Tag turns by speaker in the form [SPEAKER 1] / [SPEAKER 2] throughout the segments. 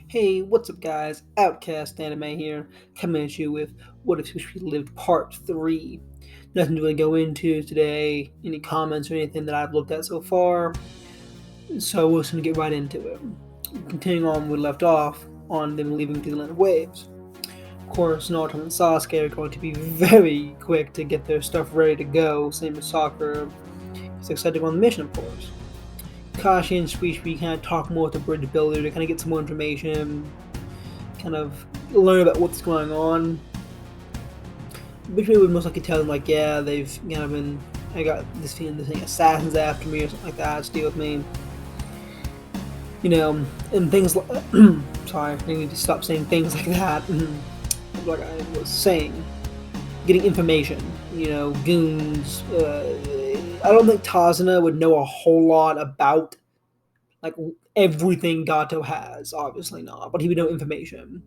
[SPEAKER 1] Hey, what's up, guys? Outcast Anime here, coming at you with What If Shisui Lived Part 3. Nothing to really go into today, any comments or anything that I've looked at so far, so we're just going to get right into it. Continuing on where we left off, on them leaving the Land of Waves. Of course, Naruto and Sasuke are going to be very quick to get their stuff ready to go, same as Sakura. He's excited to go on the mission, of course. Kashi and Shisui kind of talk more with the bridge builder to kind of get some more information, kind of learn about what's going on. Which would most likely tell them, like, yeah, they've kind of been, I got this feeling, this thing, assassins after me or something like that, to deal with me. You know, and things like, sorry, I need to stop saying things like that. Like I was saying, getting information, goons. I don't think Tazuna would know a whole lot about, like, everything Gato has, obviously not, but he would know information.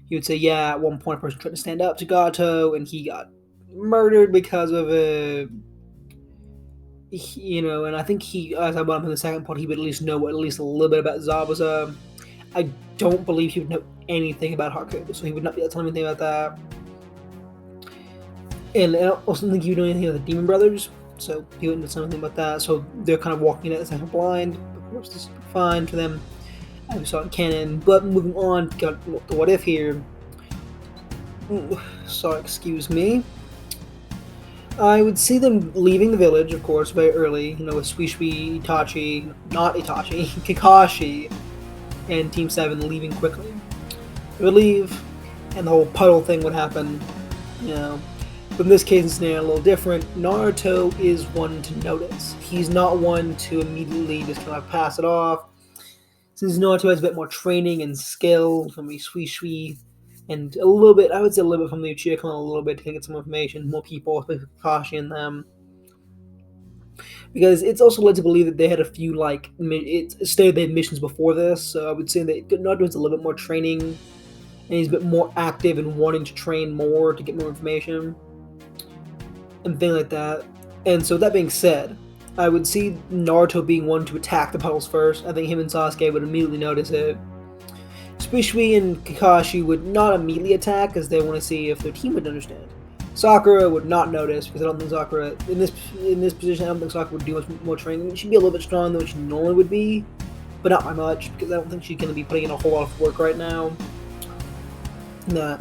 [SPEAKER 1] He would say, yeah, at one point a person tried to stand up to Gato and he got murdered because of it. And I think he, as I went up in the second part, he would at least know at least a little bit about Zabuza. I don't believe he would know anything about Haku, so he would not be able to tell me anything about that. And I also don't think he would know anything about the Demon Brothers, so he wouldn't know anything about that. So they're kind of walking at the second blind. Of course, this is fine for them, as we saw in canon. But moving on, got the what if here. Sorry, excuse me. I would see them leaving the village, of course, very early, with Shisui, Itachi, not Itachi, Kakashi, and Team 7 leaving quickly. They would leave, and the whole puddle thing would happen, But in this case and scenario, a little different. Naruto is one to notice. He's not one to immediately just kind of pass it off. Since Naruto has a bit more training and skill from Shisui, and a little bit, I would say a little bit from the Uchiha clan, a little bit to get some information, more people, especially Kakashi and them. Because it's also led to believe that they had a few, it stated they had missions before this, so I would say that Naruto has a little bit more training, and he's a bit more active in wanting to train more to get more information, and things like that. And so that being said, I would see Naruto being one to attack the puddles first. I think him and Sasuke would immediately notice it. Shisui and Kakashi would not immediately attack because they want to see if their team would understand. Sakura would not notice because I don't think Sakura, in this position, I don't think Sakura would do much more training. She'd be a little bit stronger than what she normally would be, but not by much because I don't think she's going to be putting in a whole lot of work right now. Nah.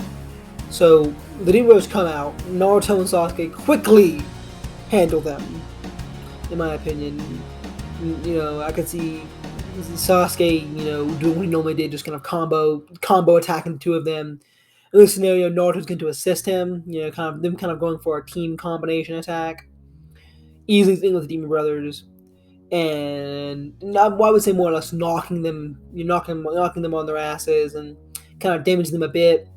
[SPEAKER 1] So the Demon Brothers come out. Naruto and Sasuke quickly handle them, in my opinion. I could see Sasuke, doing what he normally did, just kind of combo attacking the two of them. In this scenario, Naruto's going to assist him, kind of going for a team combination attack. Easily thing with the Demon Brothers. And I would say more or less knocking them on their asses and kind of damaging them a bit.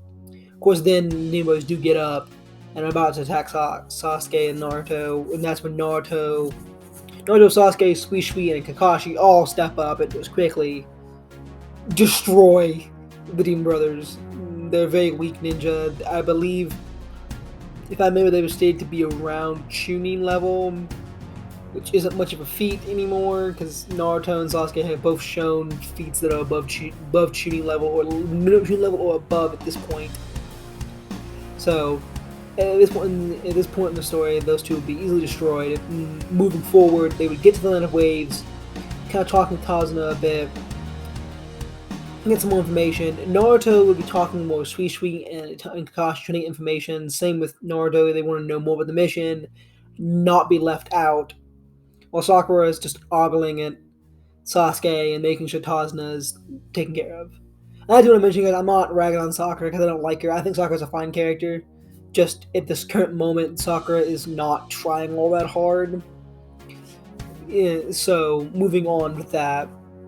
[SPEAKER 1] Of course, then Demon Brothers do get up and are about to attack Sasuke and Naruto, and that's when Naruto, Sasuke, Shisui, and Kakashi all step up and just quickly destroy the Demon Brothers. They're very weak ninja. I believe, if I remember, they were stated to be around Chunin level, which isn't much of a feat anymore because Naruto and Sasuke have both shown feats that are above Chunin level or middle Chunin level or above at this point. So at this point in the story, those two would be easily destroyed. Moving forward, they would get to the Land of Waves, kind of talking with Tazuna a bit, get some more information. Naruto would be talking more with Shisui and Kakashi, trying information. Same with Naruto, they want to know more about the mission, not be left out. While Sakura is just ogling at Sasuke and making sure Tazuna is taken care of. And I do want to mention, guys, I'm not ragging on Sakura because I don't like her. I think Sakura's a fine character. Just at this current moment, Sakura is not trying all that hard. Yeah, so moving on with that,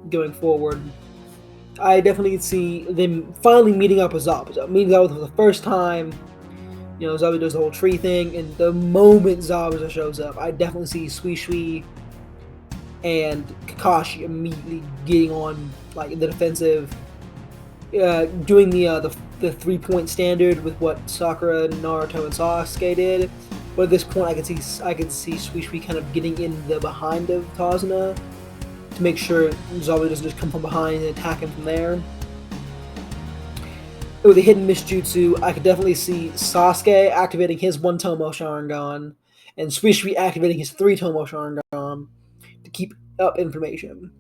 [SPEAKER 1] going forward, I definitely see them finally meeting up with Zabuza. Meeting Zabuza for the first time. Zabuza does the whole tree thing, and the moment Zabuza shows up, I definitely see Shisui and Kakashi immediately getting on, in the defensive, doing the 3-point standard with what Sakura, Naruto, and Sasuke did. But at this point, I could see Shisui kind of getting in the behind of Tazuna to make sure Zabuza doesn't just come from behind and attack him from there. with a hidden Mishijutsu, I could definitely see Sasuke activating his 1-Tomo Sharingan and Shisui activating his 3-Tomo Sharingan to keep up information.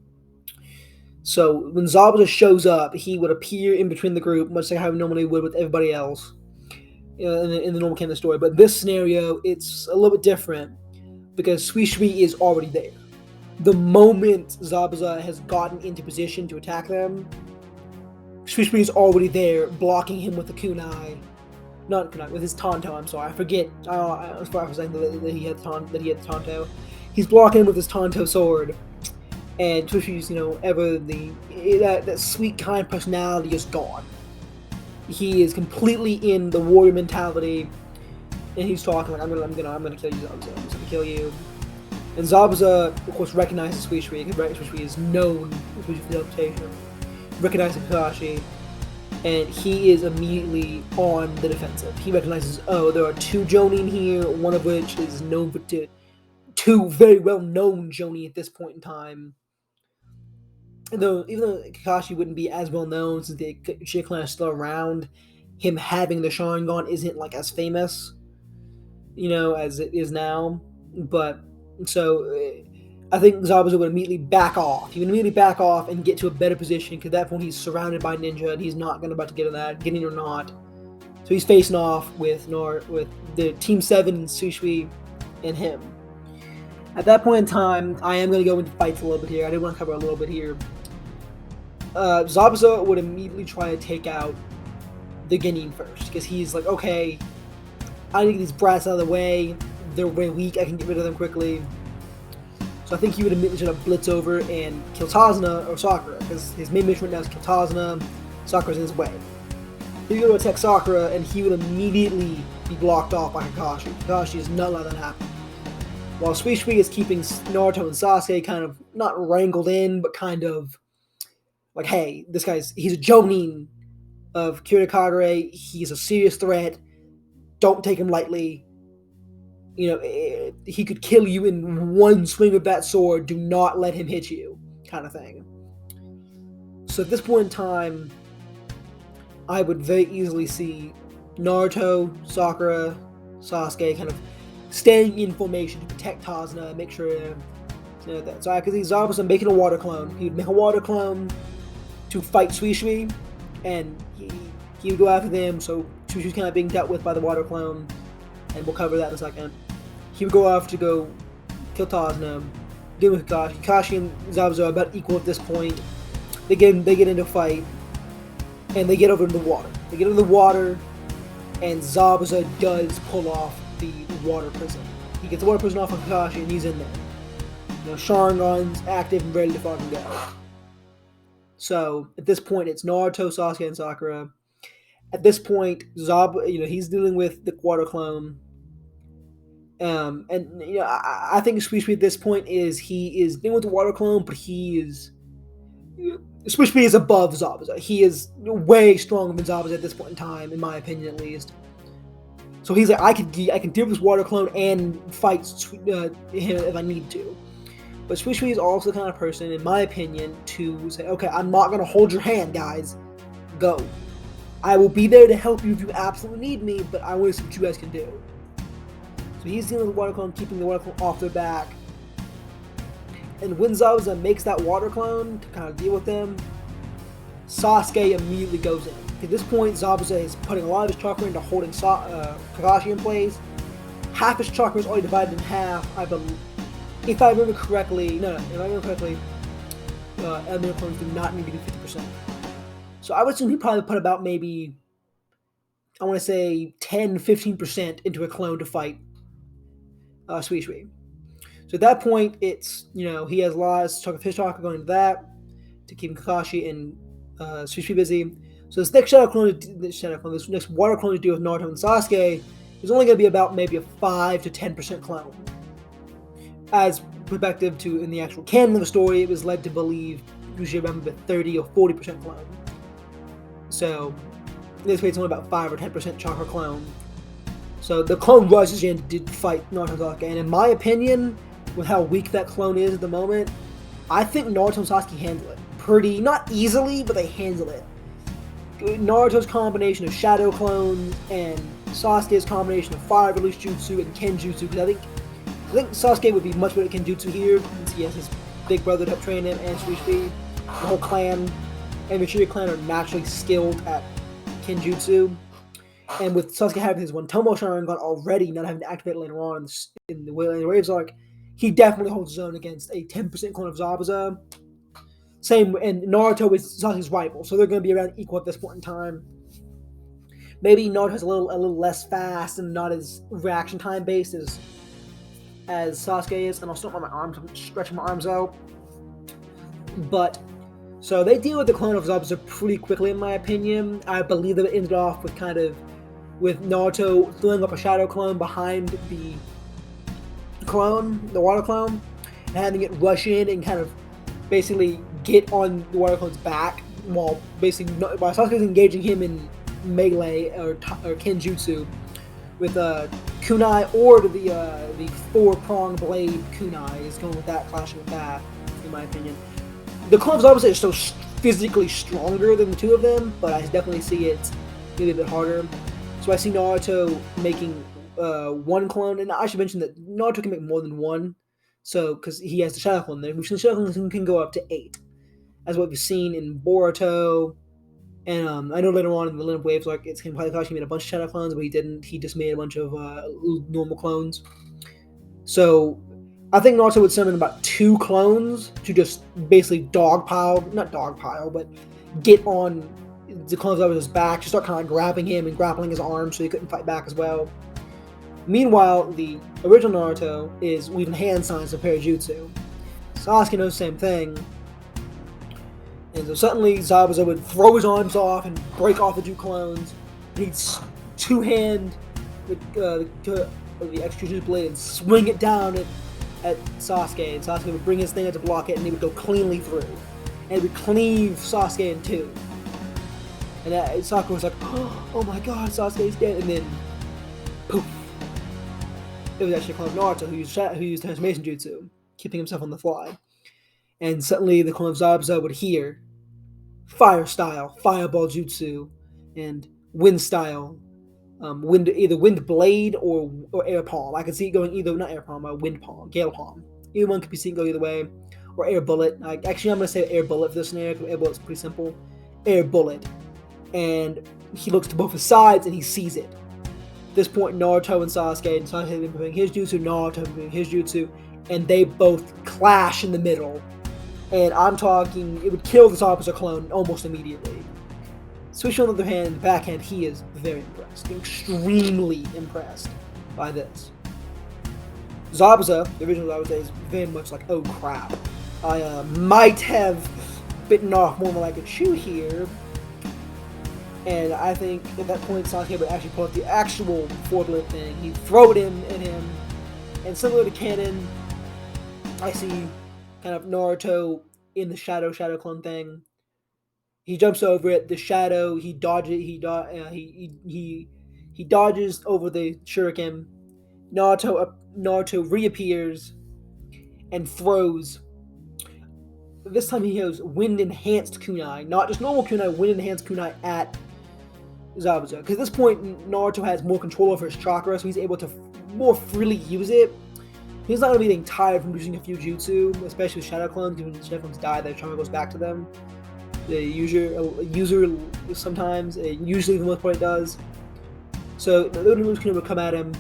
[SPEAKER 1] So when Zabuza shows up, he would appear in between the group, much like how he normally would with everybody else in the normal canon story. But in this scenario, it's a little bit different because Shisui is already there. The moment Zabuza has gotten into position to attack them, Shisui is already there, blocking him with the kunai. Not kunai, with his tanto, I'm sorry. I forget. I was saying that he had the tanto. He's blocking him with his tanto sword. And Shishui's, ever that sweet, kind personality is gone. He is completely in the warrior mentality, and he's talking like, "I'm gonna kill you, Zabuza. I'm just gonna kill you." And Zabuza, of course, recognizes Shisui. Shisui is known for his reputation. Recognizes Kakashi, and he is immediately on the defensive. He recognizes, there are 2 Jonin here, one of which is known for 2 very well-known Jonin at this point in time. Even though Kakashi wouldn't be as well known since the Uchiha clan is still around, him having the Sharingan isn't like as famous, as it is now. But so I think Zabuza would immediately back off. He would immediately back off and get to a better position because at that point he's surrounded by ninja and he's not about to get in that, getting or not. So he's facing off with the Team 7, Shisui, and him. At that point in time, I am going to go into fights a little bit here. I did want to cover a little bit here. Zabuza would immediately try to take out the Genin first, because he's like, okay, I need to get these brats out of the way. They're way weak. I can get rid of them quickly. So I think he would immediately try to blitz over and kill Tazuna or Sakura, because his main mission right now is kill Tazuna. Sakura's in his way. He's going to attack Sakura, and he would immediately be blocked off by Kakashi. Kakashi is not letting that happen. While Shisui is keeping Naruto and Sasuke kind of not wrangled in, but kind of like, hey, he's a Jonin of Kiryu Kagure. He's a serious threat. Don't take him lightly. He could kill you in one swing of that sword. Do not let him hit you, kind of thing. So at this point in time, I would very easily see Naruto, Sakura, Sasuke kind of staying in formation to protect Tazuna and make sure that. So I could see Zabuza making a water clone. He would make a water clone to fight Shisui, and he would go after them. So Shishui's kind of being dealt with by the water clone, and we'll cover that in a second. He would go off to go kill Tazuna, deal with Kakashi. Kakashi and Zabuza are about equal at this point. They get into a fight, and they get over into the water. They get into the water, and Zabuza does pull off the water prison. He gets the water prison off of Kakashi, and he's in there. Sharingan's active and ready to fucking go. So at this point, it's Naruto, Sasuke, and Sakura. At this point, he's dealing with the water clone. I think Shisui at this point he is dealing with the water clone, but Shisui is above Zabuza. He is way stronger than Zabuza at this point in time, in my opinion, at least. So he's like, I can deal with this water clone and fight him if I need to. But Shisui is also the kind of person, in my opinion, to say, okay, I'm not going to hold your hand, guys. Go. I will be there to help you if you absolutely need me, but I want to see what you guys can do. So he's dealing with the water clone, keeping the water clone off their back. And when Zabuza makes that water clone to kind of deal with them, Sasuke immediately goes in. At this point, Zabuza is putting a lot of his chakra into holding Kakashi in place. Half his chakra is already divided in half, I believe. If I remember correctly, elemental clones do not need to be 50%. So I would assume he probably put about maybe, I want to say 10-15% into a clone to fight Shisui. So at that point, it's, he has a lot of his chakra going into that to keep Kakashi and Shisui busy. So this next this next water clone to do with Naruto and Sasuke is only going to be about maybe a 5 to 10% clone. As perspective to in the actual canon of the story, it was led to believe usually around the 30 or 40% clone. So in this way, it's only about 5 or 10% chakra clone. So the clone rushes in to fight Naruto and Sasuke, and in my opinion, with how weak that clone is at the moment, I think Naruto and Sasuke handle it pretty, not easily, but they handle it. Naruto's combination of Shadow Clones and Sasuke's combination of Fire Release Jutsu and Kenjutsu. Because I think Sasuke would be much better at Kenjutsu here, since he has his big brother to help train him, and Shisuis. The whole clan and the Shiryu clan are naturally skilled at Kenjutsu. And with Sasuke having his One Tomo Sharingan already, not having to activate it later on in the Waves arc, he definitely holds his own against a 10% clone of Zabuza. Same, and Naruto is Sasuke's rival, so they're going to be around equal at this point in time. Maybe Naruto's a little less fast and not as reaction time based as Sasuke is, and I'll start my arms, I'm stretching my arms out. But so they deal with the clone of Zabuza pretty quickly, in my opinion. I believe that it ended off with Naruto throwing up a shadow clone behind the water clone, and having it rush in and kind of basically get on the water clone's back while Sasuke's engaging him in melee or Kenjutsu with kunai, or the 4-pronged blade kunai is going with that, clashing with that, in my opinion. The clones obviously are still physically stronger than the two of them, but I definitely see it maybe a bit harder. So I see Naruto making one clone, and I should mention that Naruto can make more than one, so because he has the Shadow Clone there, which the Shadow Clone can go up to 8, as what we've seen in Boruto. And I know later on in the Land of Waves, like, it's Kakashi made a bunch of Shadow Clones, but he didn't. He just made a bunch of normal clones. So I think Naruto would summon about 2 clones to just basically not dogpile, but get on the clones of his back, just start kind of grabbing him and grappling his arms so he couldn't fight back as well. Meanwhile, the original Naruto is weaving hand signs of Parajutsu. Sasuke knows the same thing. And so suddenly Zabuza would throw his arms off and break off the 2 clones. And he'd two-hand the extra blade and swing it down at Sasuke. And Sasuke would bring his thing out to block it, and he would go cleanly through. And it would cleave Sasuke in 2. And Sakura was like, oh my god, Sasuke's dead. And then, poof. It was actually a clone of Naruto who used transformation jutsu, keeping himself on the fly. And suddenly the clone of Zabuza would hear fire style, fireball jutsu, and wind style, either wind blade or air palm. I could see it going either, not air palm, wind palm, gale palm. Either one could be seen go either way. Or air bullet. Actually, I'm going to say air bullet for this scenario, because air bullet's pretty simple. Air bullet. And he looks to both his sides and he sees it. At this point, Naruto and Sasuke have been doing his jutsu, Naruto doing his jutsu, and they both clash in the middle. And I'm talking, it would kill the Zabuza clone almost immediately. Switch on the other hand, backhand, he is very impressed, extremely impressed by this. Zabuza, the original Zabuza, is very much like, oh crap, I might have bitten off more than I could chew here. And I think at that point, Sasuke would actually pull out the actual four-blade thing. He'd throw it in at him, and similar to Canon, I see kind of Naruto in the shadow clone thing. He jumps over it. The shadow, he dodges. He dodges over the shuriken. Naruto reappears and throws. This time he has wind enhanced kunai, not just normal kunai. Wind enhanced kunai at Zabuza. Because at this point, Naruto has more control over his chakra, so he's able to more freely use it. He's not going to be getting tired from using a few jutsu, especially with Shadow Clones, because when Shadow Clones die, their chakra goes back to them. The user sometimes, usually for the most part it does. So the Wind Kunai would come at him,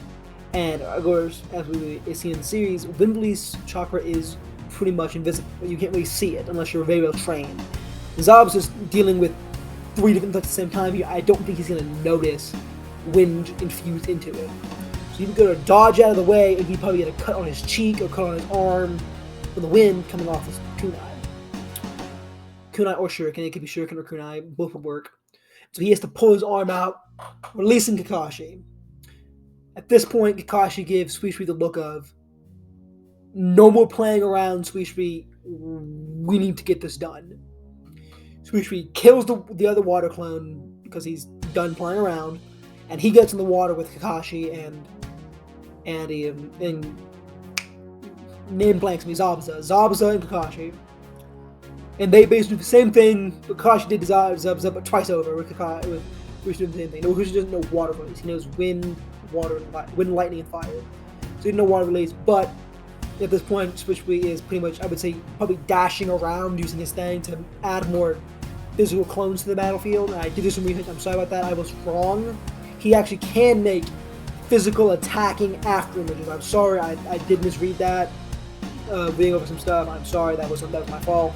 [SPEAKER 1] and of course, as we see in the series, Wind Release chakra is pretty much invisible. You can't really see it unless you're very well trained. Zabuza's dealing with 3 different things at the same time here. I don't think he's going to notice wind infused into it. So he'd go to dodge out of the way, and he'd probably get a cut on his cheek or cut on his arm from the wind coming off his kunai. Kunai or shuriken, it could be shuriken or kunai, both would work. So he has to pull his arm out, releasing Kakashi. At this point, Kakashi gives Shisuis the look of, no more playing around, Shisuis, we need to get this done. Shisuis kills the other water clone because he's done playing around, and he gets in the water with Kakashi and name blanks me, Zabuza and Kakashi. And they basically do the same thing Kakashi did to Zabuza, but twice over with Kakashi. With Kakashi doing the same thing. No, Kakashi doesn't know water release. He knows wind, water, wind, lightning, and fire. So he didn't know water release. But at this point, Shisui is pretty much, I would say, probably dashing around using his thing to add more physical clones to the battlefield. And I did do some research. I'm sorry about that. I was wrong. He actually can make physical attacking after images. I'm sorry. I did misread that. Reading over some stuff. I'm sorry. That was my fault.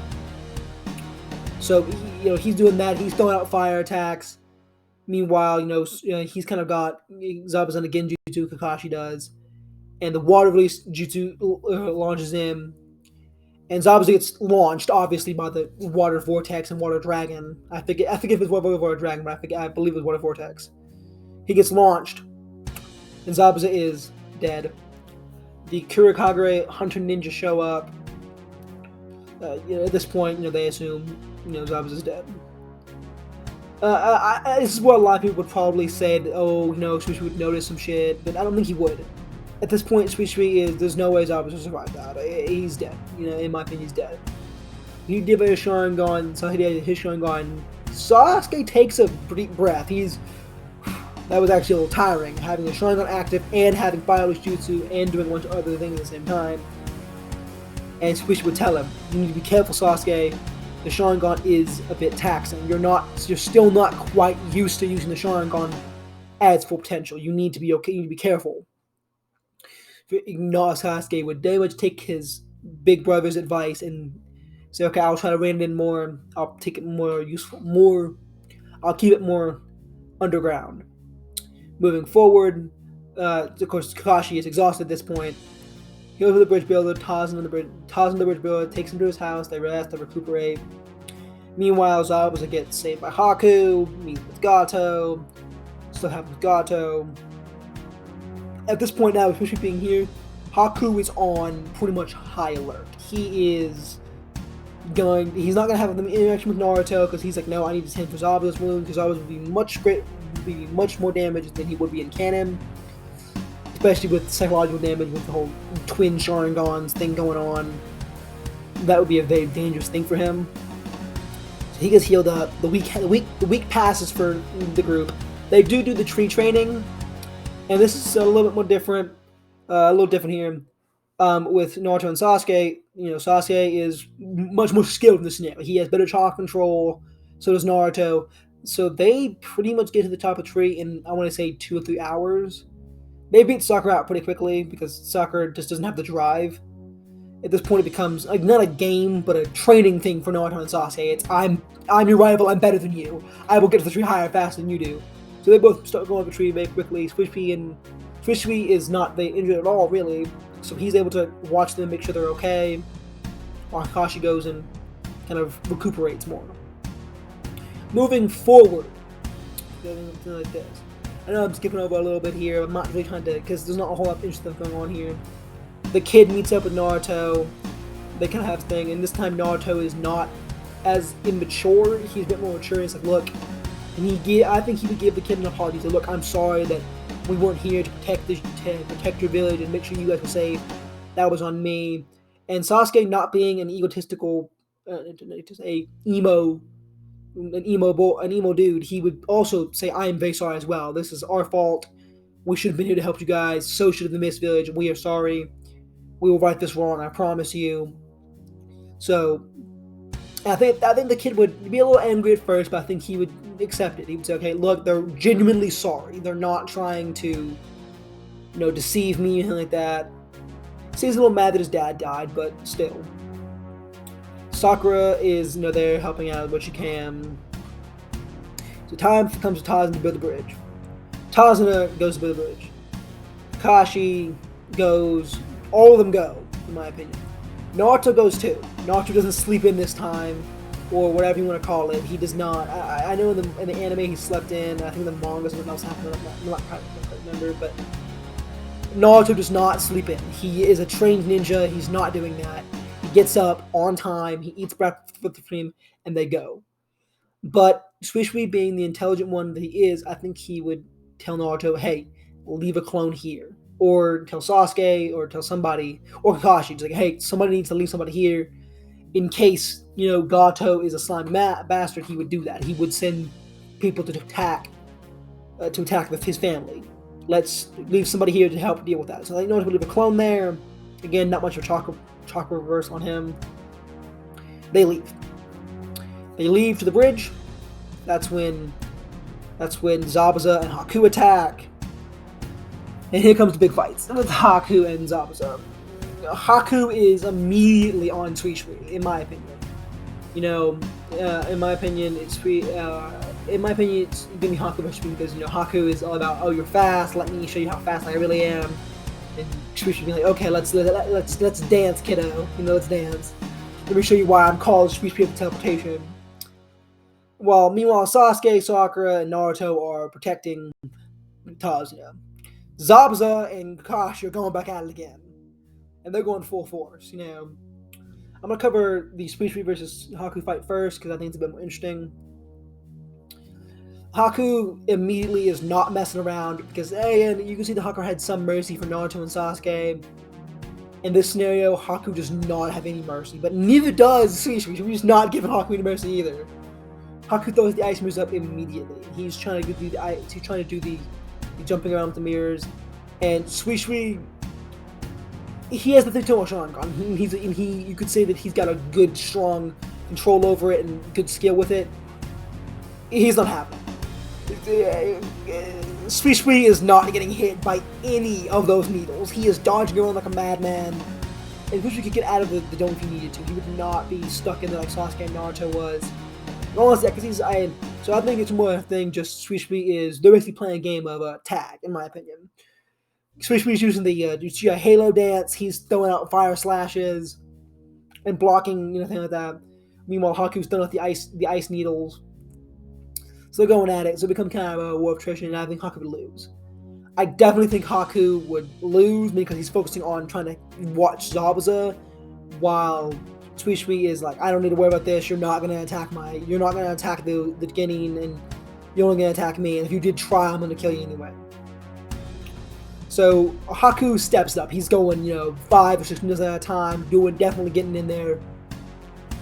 [SPEAKER 1] So he's doing that. He's throwing out fire attacks. Meanwhile, he's kind of got Zabuza and the Genjutsu Kakashi does, and the water release jutsu launches him, and Zabuza gets launched obviously by the water vortex and water dragon. I forget if it's water dragon, but I believe it's water vortex. He gets launched, and Zabuza is dead. The Kurikagure Hunter Ninja show up. At this point, they assume Zabuza's dead. This is what a lot of people would probably say that, Shisui would notice some shit, but I don't think he would. At this point, Shisui there's no way Zabuza survived that. He's dead. In my opinion, he's dead. He did his Sharingan, so he did his Sharingan. Sasuke takes a deep breath. That was actually a little tiring, having a Sharingan active and having Fire Release Jutsu and doing a bunch of other things at the same time. And Shisui would tell him, you need to be careful, Sasuke. The Sharingan is a bit taxing. You're still not quite used to using the Sharingan at its full potential. You need to be okay. You need to be careful. Sasuke would very much take his big brother's advice and say, okay, I'll try to rein it in more. I'll take it more useful. I'll keep it more underground. Moving forward, of course, Kakashi is exhausted at this point. He goes to the bridge builder, tosses him the bridge builder, takes him to his house, they rest, they recuperate. Meanwhile, Zabuza gets saved by Haku, meets with Gato, still happens with Gato. At this point now, especially being here, Haku is on pretty much high alert. He's not going to have an interaction with Naruto because he's like, no, I need to tend for Zabuza's wound because Zabuza would be much more damaged than he would be in canon. Especially with psychological damage, with the whole twin Sharingans thing going on. That would be a very dangerous thing for him. So he gets healed up. The week passes for the group. They do the tree training, and this is a little bit more different. A little different here. With Naruto and Sasuke, Sasuke is much more skilled in this scenario. He has better chakra control. So does Naruto. So they pretty much get to the top of the tree in, I want to say, 2 or 3 hours. They beat Sakura out pretty quickly because Sakura just doesn't have the drive. At this point, it becomes not a game, but a training thing for Naruto and Sasuke. It's I'm your rival. I'm better than you. I will get to the tree higher faster than you do. So they both start going up the tree very quickly. Shisui is not injured at all, really. So he's able to watch them, make sure they're okay. While Kakashi goes and kind of recuperates more. Moving forward, something like this. I know I'm skipping over a little bit here. I'm not really trying to, because there's not a whole lot of interesting stuff going on here. The kid meets up with Naruto. They kind of have a thing, and this time Naruto is not as immature. He's a bit more mature. He's like, look, and I think he would give the kid an apology. Say, look, I'm sorry that we weren't here to protect your village and make sure you guys were safe. That was on me. And Sasuke, not being an egotistical, just an emo dude, he would also say, I am very sorry as well. This is our fault. We should have been here to help you guys. So should have the Mist Village. We are sorry. We will right this wrong. I promise you. So, I think the kid would be a little angry at first, but I think he would accept it. He would say, okay, look, they're genuinely sorry. They're not trying to, deceive me or anything like that. He's a little mad that his dad died, but still. Sakura is, there helping out what she can. So time comes to Tazuna to build the bridge. Tazuna goes to build the bridge. Kakashi goes. All of them go, in my opinion. Naruto goes too. Naruto doesn't sleep in this time, or whatever you want to call it. He does not. I know in the anime he slept in. I think the manga something else happened. I can't remember, but Naruto does not sleep in. He is a trained ninja. He's not doing that. He gets up on time. He eats breakfast with the team, and they go. But Shisui, being the intelligent one that he is, I think he would tell Naruto, hey, leave a clone here. Or tell Sasuke, or tell somebody, or Kakashi, just like, hey, somebody needs to leave somebody here. in case, Gato is a slime bastard, he would do that. He would send people to attack his family. Let's leave somebody here to help deal with that. So Naruto would leave a clone there. Again, not much of a chakra reverse on him. They leave. They leave to the bridge. That's when Zabuza and Haku attack. And here comes the big fights with Haku and Zabuza. Haku is immediately on Shisui, in my opinion. In my opinion, it's gonna be Haku versus Shisui because Haku is all about, oh, you're fast. Let me show you how fast I really am. And Shisui be like, okay, let's dance, kiddo. Let's dance. Let me show you why I'm called Shisui of teleportation. Meanwhile, Sasuke, Sakura, and Naruto are protecting Taz. Zabuza and Kakashi are going back at it again, and they're going full force. I'm gonna cover the Shisui versus Haku fight first because I think it's a bit more interesting. Haku immediately is not messing around because, and you can see that Haku had some mercy for Naruto and Sasuke. In this scenario, Haku does not have any mercy, but neither does Shisui. He's not giving Haku any mercy either. Haku throws the ice mirrors up immediately. He's trying to do the jumping around with the mirrors, and Shisui, he has the Tomo Sharingan. You could say that he's got a good, strong control over it and good skill with it. He's not happy. Shisui is not getting hit by any of those needles. He is dodging around like a madman. And Shisui could get out of the dome if he needed to. He would not be stuck in there like Sasuke and Naruto was. Honestly, so I think it's more a thing. Just Shisui they're basically playing a game of tag, in my opinion. Shisui is using the Halo dance. He's throwing out fire slashes and blocking, things like that. Meanwhile, Haku's throwing out the ice needles. So they're going at it. So it becomes kind of a war of attrition, and I think Haku would lose. I definitely think Haku would lose because he's focusing on trying to watch Zabuza, while Shisui is like, I don't need to worry about this. You're not gonna attack the beginning, and you're only gonna attack me. And if you did try, I'm gonna kill you anyway. So Haku steps up. He's going, 5 or 6 minutes at a time, definitely getting in there.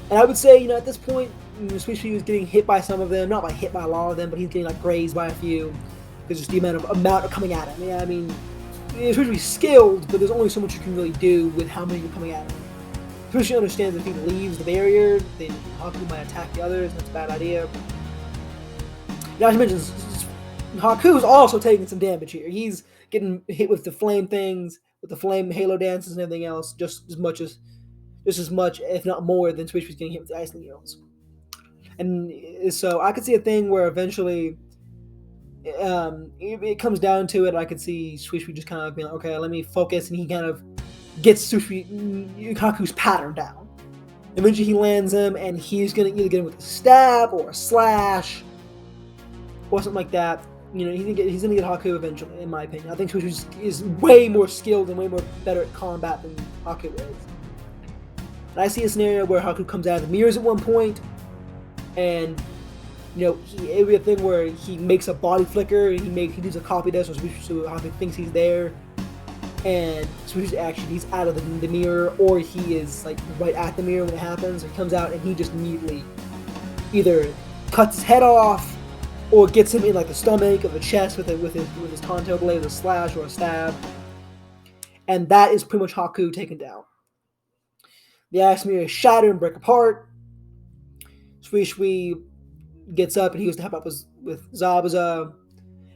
[SPEAKER 1] And I would say, at this point, Shisui was getting hit by some of them, not hit by a lot of them, but he's getting grazed by a few because just the amount of coming at him. Yeah, I mean, Shisui skilled, but there's only so much you can really do with how many are coming at him. Shisui understands that if he leaves the barrier, then Haku might attack the others. That's a bad idea. Now, as I mentioned, Haku's also taking some damage here. He's getting hit with the flame things, with the flame halo dances and everything else, just as much, if not more, than Shisui was getting hit with the ice needles. And so I could see a thing where eventually, it comes down to it. I could see Shisui just kind of being like, okay, let me focus, and he kind of gets Haku's pattern down. Eventually he lands him, and he's going to either get him with a stab or a slash or something like that. He's going to get Haku eventually, in my opinion. I think Shisui is way more skilled and way more better at combat than Haku is. And I see a scenario where Haku comes out of the mirrors at one point, and it would be a thing where he makes a body flicker, and he does a copy of this, so Haku thinks he's there. And he's out of the mirror, or he is right at the mirror when it happens. So he comes out and he just immediately either cuts his head off, or gets him in the stomach or the chest with his Tonto blade, with a slash or a stab. And that is pretty much Haku taken down. The ice mirror shatter and break apart. Shisui gets up and he goes to help out with Zabuza.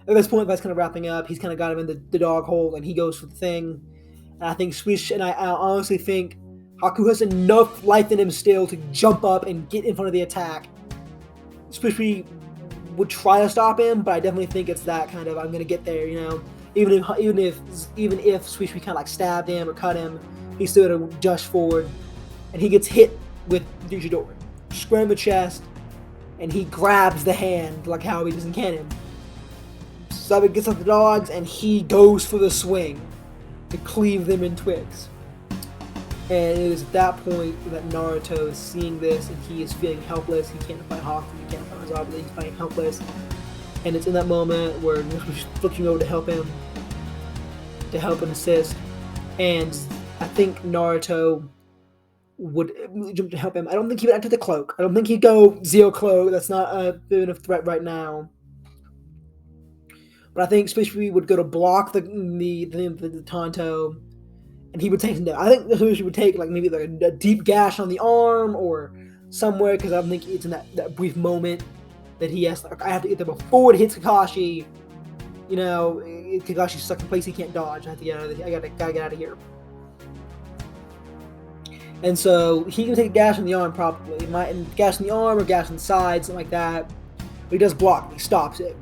[SPEAKER 1] At this point, that's kind of wrapping up. He's kind of got him in the dog hole, and he goes for the thing. And I think I honestly think Haku has enough life in him still to jump up and get in front of the attack. Shisui would try to stop him, but I definitely think it's that kind of, I'm gonna get there, Even if Shisui kind of stabbed him or cut him, he's still gonna dash forward, and he gets hit with Jujidori, square in the chest, and he grabs the hand like how he does in canon. Sabe gets up the dogs, and he goes for the swing to cleave them in twigs. And it is at that point that Naruto is seeing this, and he is feeling helpless. He can't fight Haku, he can't fight Zabuza, he's fighting helpless. And it's in that moment where he's looking over to help him and assist. And I think Naruto would jump to help him. I don't think he would enter the cloak. I don't think he'd go Zero Cloak. That's not a bit of a threat right now. But I think Shisui would go to block the Tonto, and he would take him down. I think Shisui would take like maybe like a deep gash on the arm or somewhere, because I don't think it's in that brief moment that he has. Like, I have to get there before it hits Kakashi. You know, Kakashi's stuck in place; he can't dodge. I have to get out of. I gotta get out of here. And so he can take a gash on the arm, probably. He might gash on the arm or gash on the side, something like that. But he does block. He stops it.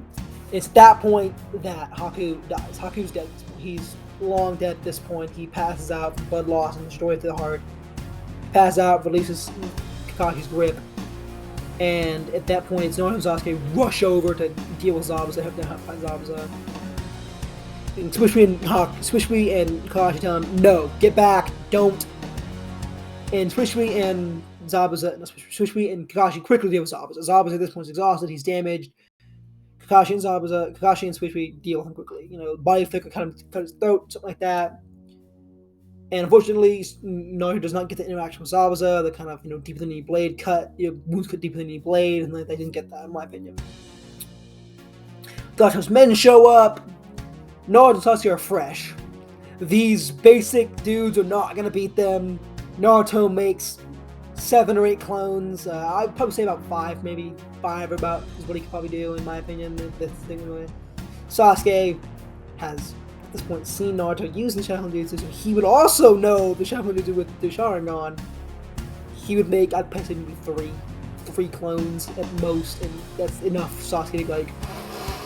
[SPEAKER 1] It's at that point that Haku dies. Haku's dead. He's long dead at this point. He passes out from blood loss and destroyed to the heart. Passes out, releases Kakashi's grip. And at that point, it's Naruto and Sasuke rush over to deal with Zabuza, help them fight Zabuza. And Shisui and Kakashi tell him, no, get back, don't. And Shisui and Shisui and Kakashi quickly deal with Zabuza. Zabuza at this point is exhausted, he's damaged. Kakashi and Shisui deal with him quickly. You know, body flicker, cut his throat, something like that. And unfortunately, Naruto does not get the interaction with Zabuza, the kind of, you know, deeper than any blade cut, wounds cut deeper than any blade, and they didn't get that, in my opinion. Gato's men show up. Naruto and Sasuke are fresh. These basic dudes are not going to beat them. Naruto makes 7 or 8 clones. I'd probably say about 5, maybe 5 or about is what he could probably do, in my opinion. This thing anyway. Sasuke has, at this point, seen Naruto use the Shaolin Jutsu, so he would also know the Shaolin Jutsu with the Sharingan. He would make, I'd probably say maybe 3 clones at most, and that's enough for Sasuke to, like,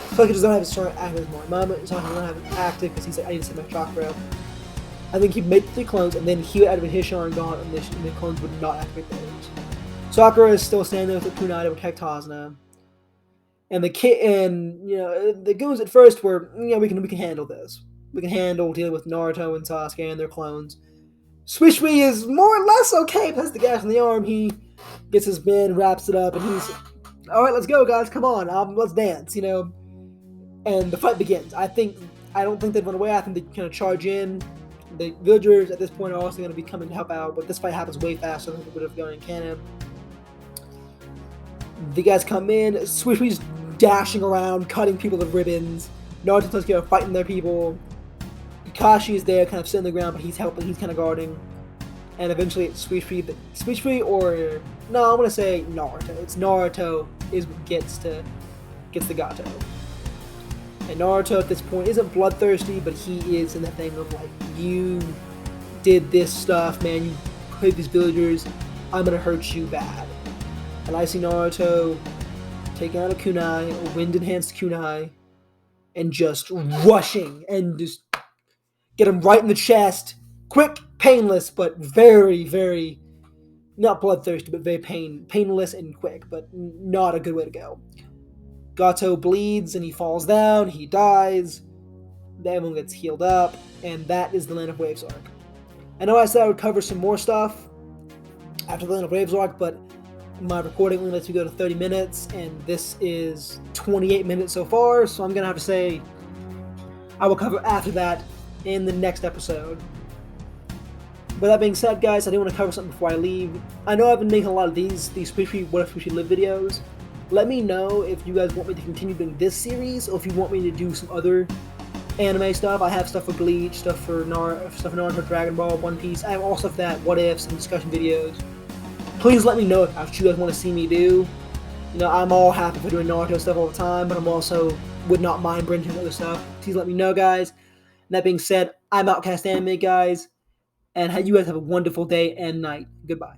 [SPEAKER 1] Sasuke does not have his Sharingan active anymore. Sasuke does not have it active because he's like, I need to save my chakra. I think he'd make 3 clones, and then he would activate his Sharingan, and the clones would not activate theirs. Sakura is still standing with the kunai to protect Tazuna. And the goons at first were, we can handle this. We can handle dealing with Naruto and Sasuke and their clones. Shisui is more or less okay, plus the gash on the arm. He gets his band, wraps it up, and he's, alright, let's go, guys, come on, let's dance, And the fight begins. I don't think they'd run away. I think they kind of charge in. The villagers at this point are also going to be coming to help out, but this fight happens way faster than it would have gone in canon. The guys come in, Shishui's dashing around, cutting people to ribbons. Naruto and Sasuke are fighting their people. Kakashi is there, kind of sitting on the ground, but he's helping, he's kind of guarding. And eventually it's Shisui or, no, I'm going to say Naruto. It's Naruto is what gets the Gato. And Naruto at this point isn't bloodthirsty, but he is in that thing of like, you did this stuff, man, you hurt these villagers, I'm gonna hurt you bad. And I see Naruto taking out a kunai, a wind-enhanced kunai, and just rushing and just get him right in the chest. Quick, painless, but very, very, not bloodthirsty, but very painless and quick, but not a good way to go. Gato bleeds and he falls down, he dies, everyone gets healed up, and that is the Land of Waves arc. I know I said I would cover some more stuff after the Land of Waves arc, but my recording only lets me go to 30 minutes, and this is 28 minutes so far, so I'm going to have to say I will cover after that in the next episode. With that being said, guys, I do want to cover something before I leave. I know I've been making a lot of these What If We Should Live videos. Let me know if you guys want me to continue doing this series, or if you want me to do some other anime stuff. I have stuff for Bleach, stuff for Naruto, Dragon Ball, One Piece. I have all stuff that, what ifs, and discussion videos. Please let me know if you guys want to see me do. I'm all happy for doing Naruto stuff all the time, but I'm also would not mind bringing other stuff. Please let me know, guys. And that being said, I'm Outcast Anime, guys, and you guys have a wonderful day and night. Goodbye.